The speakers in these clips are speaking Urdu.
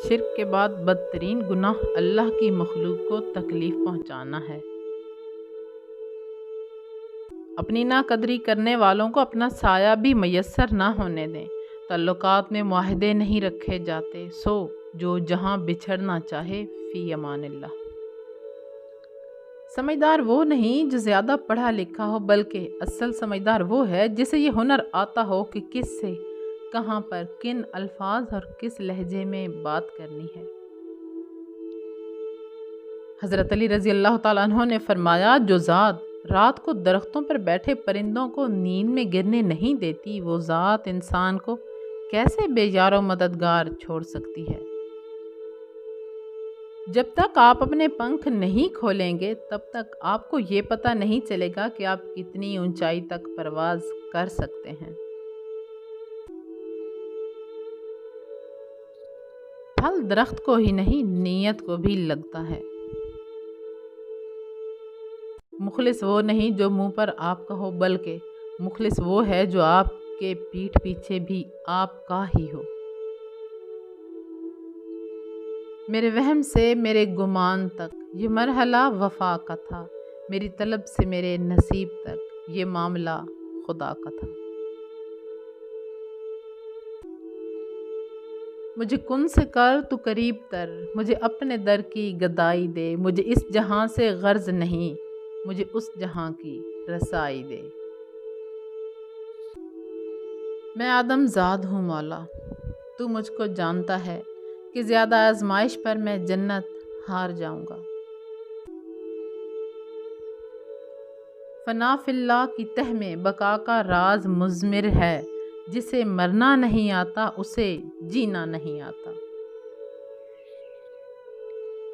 شرک کے بعد بدترین گناہ اللہ کی مخلوق کو تکلیف پہنچانا ہے۔ اپنی ناقدری کرنے والوں کو اپنا سایہ بھی میسر نہ ہونے دیں۔ تعلقات میں معاہدے نہیں رکھے جاتے، سو جو جہاں بچھڑنا چاہے فی امان اللہ۔ سمجھدار وہ نہیں جو زیادہ پڑھا لکھا ہو، بلکہ اصل سمجھدار وہ ہے جسے یہ ہنر آتا ہو کہ کس سے، کہاں پر، کن الفاظ اور کس لہجے میں بات کرنی ہے۔ حضرت علی رضی اللہ تعالیٰ عنہ نے فرمایا، جو ذات رات کو درختوں پر بیٹھے پرندوں کو نیند میں گرنے نہیں دیتی، وہ ذات انسان کو کیسے بے یار و مددگار چھوڑ سکتی ہے۔ جب تک آپ اپنے پنکھ نہیں کھولیں گے، تب تک آپ کو یہ پتہ نہیں چلے گا کہ آپ کتنی اونچائی تک پرواز کر سکتے ہیں۔ پھل درخت کو ہی نہیں، نیت کو بھی لگتا ہے۔ مخلص وہ نہیں جو منہ پر آپ کا ہو، بلکہ مخلص وہ ہے جو آپ کے پیٹھ پیچھے بھی آپ کا ہی ہو۔ میرے وہم سے میرے گمان تک یہ مرحلہ وفا کا تھا، میری طلب سے میرے نصیب تک یہ معاملہ خدا کا تھا۔ مجھے کن سے کر تو قریب تر، مجھے اپنے در کی گدائی دے، مجھے اس جہاں سے غرض نہیں، مجھے اس جہاں کی رسائی دے۔ میں آدم زاد ہوں مولا، تو مجھ کو جانتا ہے کہ زیادہ آزمائش پر میں جنت ہار جاؤں گا۔ فنا فی اللہ کی تہ میں بقا کا راز مضمر ہے، جسے مرنا نہیں آتا اسے جینا نہیں آتا۔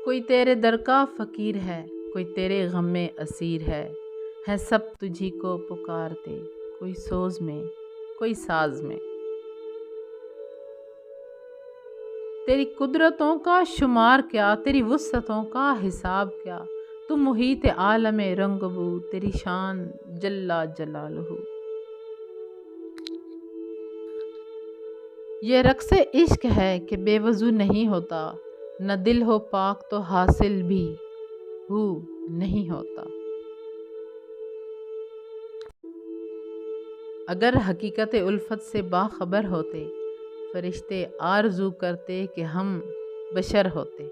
کوئی تیرے در کا فقیر ہے، کوئی تیرے غم میں اسیر ہے سب تجھی کو پکارتے، کوئی سوز میں کوئی ساز میں۔ تیری قدرتوں کا شمار کیا، تیری وسعتوں کا حساب کیا، تو محیط عالم رنگ بو، تیری شان جل جلالہ۔ یہ رقص عشق ہے کہ بے وضو نہیں ہوتا، نہ دل ہو پاک تو حاصل بھی ہو نہیں ہوتا۔ اگر حقیقت الفت سے باخبر ہوتے، فرشتے آرزو کرتے کہ ہم بشر ہوتے۔